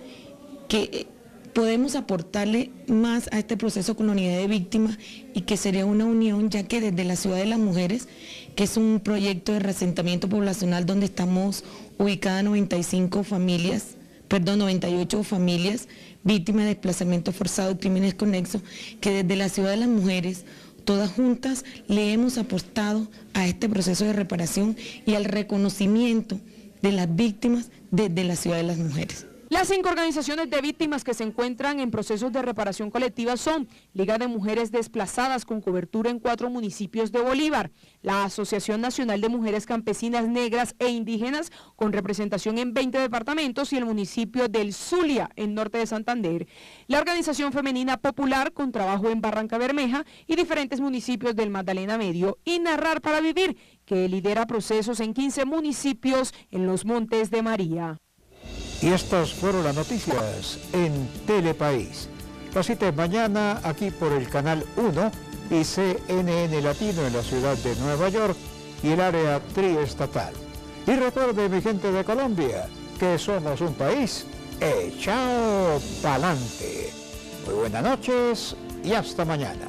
que podemos aportarle más a este proceso con la unidad de víctimas y que sería una unión, ya que desde la Ciudad de las Mujeres, que es un proyecto de reasentamiento poblacional donde estamos ubicadas 98 familias víctimas de desplazamiento forzado y crímenes conexos, que desde la Ciudad de las Mujeres todas juntas le hemos apostado a este proceso de reparación y al reconocimiento de las víctimas desde la Ciudad de las Mujeres. Las 5 organizaciones de víctimas que se encuentran en procesos de reparación colectiva son Liga de Mujeres Desplazadas, con cobertura en 4 municipios de Bolívar, la Asociación Nacional de Mujeres Campesinas Negras e Indígenas, con representación en 20 departamentos, y el municipio del Zulia, en norte de Santander, la Organización Femenina Popular, con trabajo en Barranca Bermeja y diferentes municipios del Magdalena Medio, y Narrar para Vivir, que lidera procesos en 15 municipios en los Montes de María. Y estas fueron las noticias en Telepaís. La cita es mañana aquí por el canal 1 y CNN Latino en la ciudad de Nueva York y el área triestatal. Y recuerde, mi gente de Colombia, que somos un país echado pa'lante. Muy buenas noches y hasta mañana.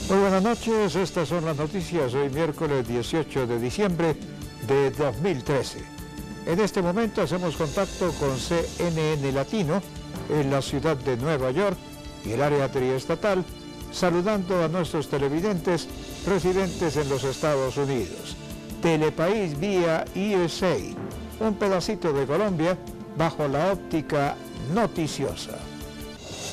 Muy buenas noches, estas son las noticias hoy miércoles 18 de diciembre de 2013. En este momento hacemos contacto con CNN Latino en la ciudad de Nueva York y el área triestatal, saludando a nuestros televidentes residentes en los Estados Unidos. Telepaís vía USA, un pedacito de Colombia bajo la óptica noticiosa.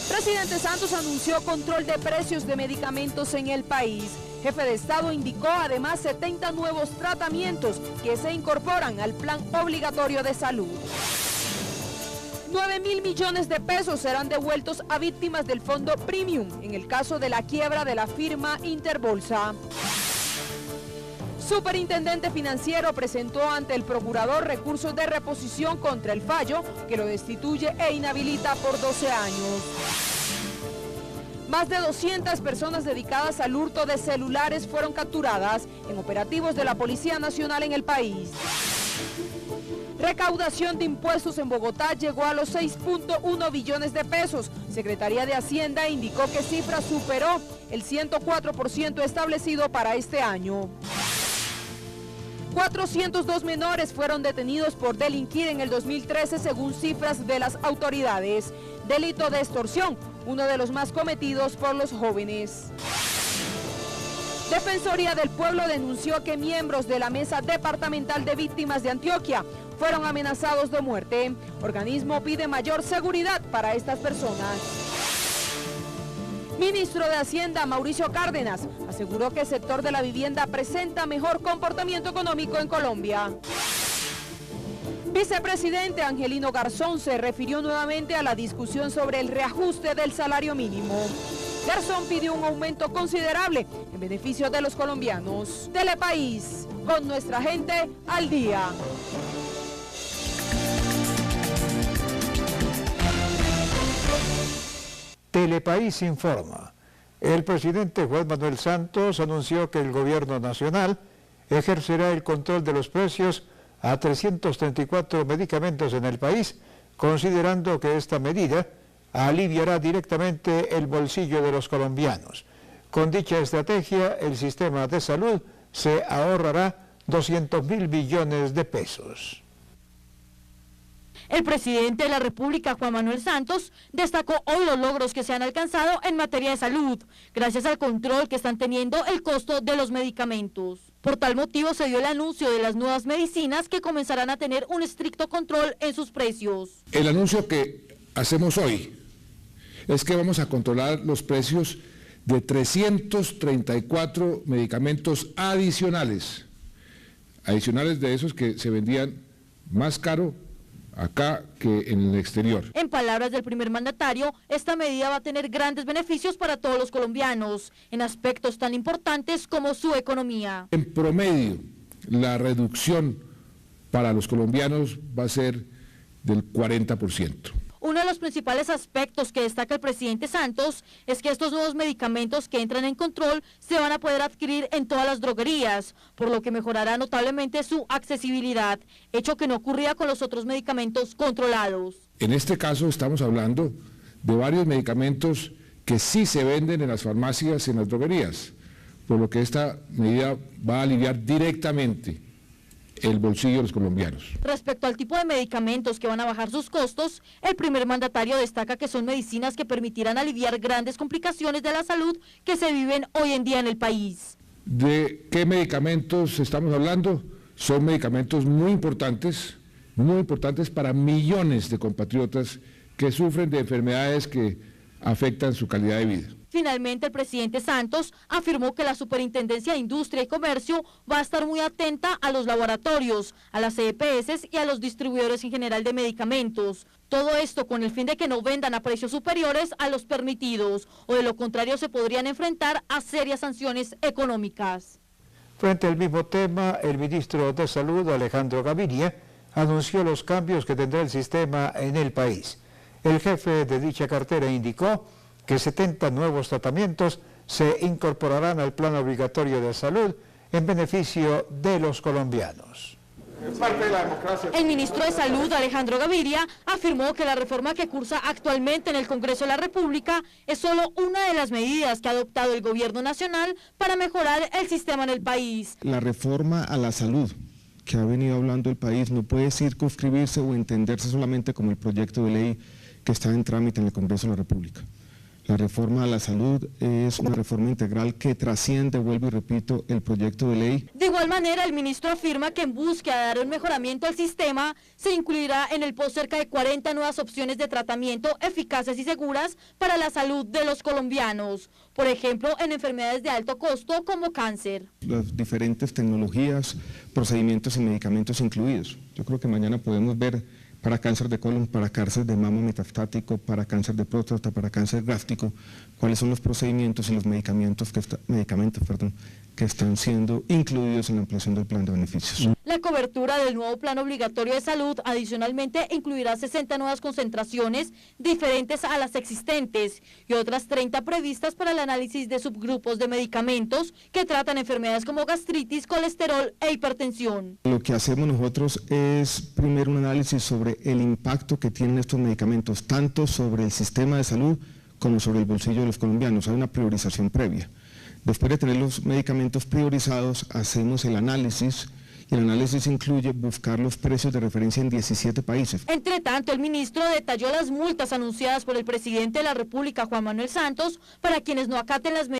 Presidente Santos anunció control de precios de medicamentos en el país. Jefe de Estado indicó además 70 nuevos tratamientos que se incorporan al plan obligatorio de salud. 9.000 millones de pesos serán devueltos a víctimas del fondo Premium en el caso de la quiebra de la firma Interbolsa. Superintendente financiero presentó ante el procurador recursos de reposición contra el fallo que lo destituye e inhabilita por 12 años. Más de 200 personas dedicadas al hurto de celulares fueron capturadas en operativos de la Policía Nacional en el país. Recaudación de impuestos en Bogotá llegó a los 6.1 billones de pesos. Secretaría de Hacienda indicó que cifra superó el 104% establecido para este año. 402 menores fueron detenidos por delinquir en el 2013 según cifras de las autoridades. Delito de extorsión, uno de los más cometidos por los jóvenes. Defensoría del Pueblo denunció que miembros de la Mesa Departamental de Víctimas de Antioquia fueron amenazados de muerte. Organismo pide mayor seguridad para estas personas. Ministro de Hacienda, Mauricio Cárdenas, aseguró que el sector de la vivienda presenta mejor comportamiento económico en Colombia. Vicepresidente Angelino Garzón se refirió nuevamente a la discusión sobre el reajuste del salario mínimo. Garzón pidió un aumento considerable en beneficio de los colombianos. Telepaís, con nuestra gente al día. Telepaís informa. El presidente Juan Manuel Santos anunció que el gobierno nacional ejercerá el control de los precios a 334 medicamentos en el país, considerando que esta medida aliviará directamente el bolsillo de los colombianos. Con dicha estrategia, el sistema de salud se ahorrará 200.000 millones de pesos. El presidente de la República, Juan Manuel Santos, destacó hoy los logros que se han alcanzado en materia de salud, gracias al control que están teniendo el costo de los medicamentos. Por tal motivo se dio el anuncio de las nuevas medicinas que comenzarán a tener un estricto control en sus precios. El anuncio que hacemos hoy es que vamos a controlar los precios de 334 medicamentos adicionales de esos que se vendían más caro acá que en el exterior. En palabras del primer mandatario, esta medida va a tener grandes beneficios para todos los colombianos, en aspectos tan importantes como su economía. En promedio, la reducción para los colombianos va a ser del 40%. Uno de los principales aspectos que destaca el presidente Santos es que estos nuevos medicamentos que entran en control se van a poder adquirir en todas las droguerías, por lo que mejorará notablemente su accesibilidad, hecho que no ocurría con los otros medicamentos controlados. En este caso estamos hablando de varios medicamentos que sí se venden en las farmacias y en las droguerías, por lo que esta medida va a aliviar directamente el bolsillo de los colombianos. Respecto al tipo de medicamentos que van a bajar sus costos, el primer mandatario destaca que son medicinas que permitirán aliviar grandes complicaciones de la salud que se viven hoy en día en el país. ¿De qué medicamentos estamos hablando? Son medicamentos muy importantes para millones de compatriotas que sufren de enfermedades que afectan su calidad de vida. Finalmente, el presidente Santos afirmó que la Superintendencia de Industria y Comercio va a estar muy atenta a los laboratorios, a las EPS y a los distribuidores en general de medicamentos. Todo esto con el fin de que no vendan a precios superiores a los permitidos, o de lo contrario se podrían enfrentar a serias sanciones económicas. Frente al mismo tema, el ministro de Salud, Alejandro Gaviria, anunció los cambios que tendrá el sistema en el país. El jefe de dicha cartera indicó que 70 nuevos tratamientos se incorporarán al plan obligatorio de salud en beneficio de los colombianos. El ministro de Salud, Alejandro Gaviria, afirmó que la reforma que cursa actualmente en el Congreso de la República es solo una de las medidas que ha adoptado el gobierno nacional para mejorar el sistema en el país. La reforma a la salud que ha venido hablando el país no puede circunscribirse o entenderse solamente como el proyecto de ley que está en trámite en el Congreso de la República. La reforma a la salud es una reforma integral que trasciende, vuelvo y repito, el proyecto de ley. De igual manera, el ministro afirma que en búsqueda de dar un mejoramiento al sistema, se incluirá en el POS cerca de 40 nuevas opciones de tratamiento eficaces y seguras para la salud de los colombianos. Por ejemplo, en enfermedades de alto costo como cáncer. Las diferentes tecnologías, procedimientos y medicamentos incluidos. Yo creo que mañana podemos ver para cáncer de colon, para cáncer de mama metastático, para cáncer de próstata, para cáncer gástrico, cuáles son los procedimientos y los medicamentos que están siendo incluidos en la ampliación del plan de beneficios. La cobertura del nuevo plan obligatorio de salud adicionalmente incluirá 60 nuevas concentraciones diferentes a las existentes y otras 30 previstas para el análisis de subgrupos de medicamentos que tratan enfermedades como gastritis, colesterol e hipertensión. Lo que hacemos nosotros es primero un análisis sobre el impacto que tienen estos medicamentos, tanto sobre el sistema de salud como sobre el bolsillo de los colombianos. Hay una priorización previa. Después de tener los medicamentos priorizados, hacemos el análisis, y el análisis incluye buscar los precios de referencia en 17 países. Entre tanto, el ministro detalló las multas anunciadas por el presidente de la República, Juan Manuel Santos, para quienes no acaten las medidas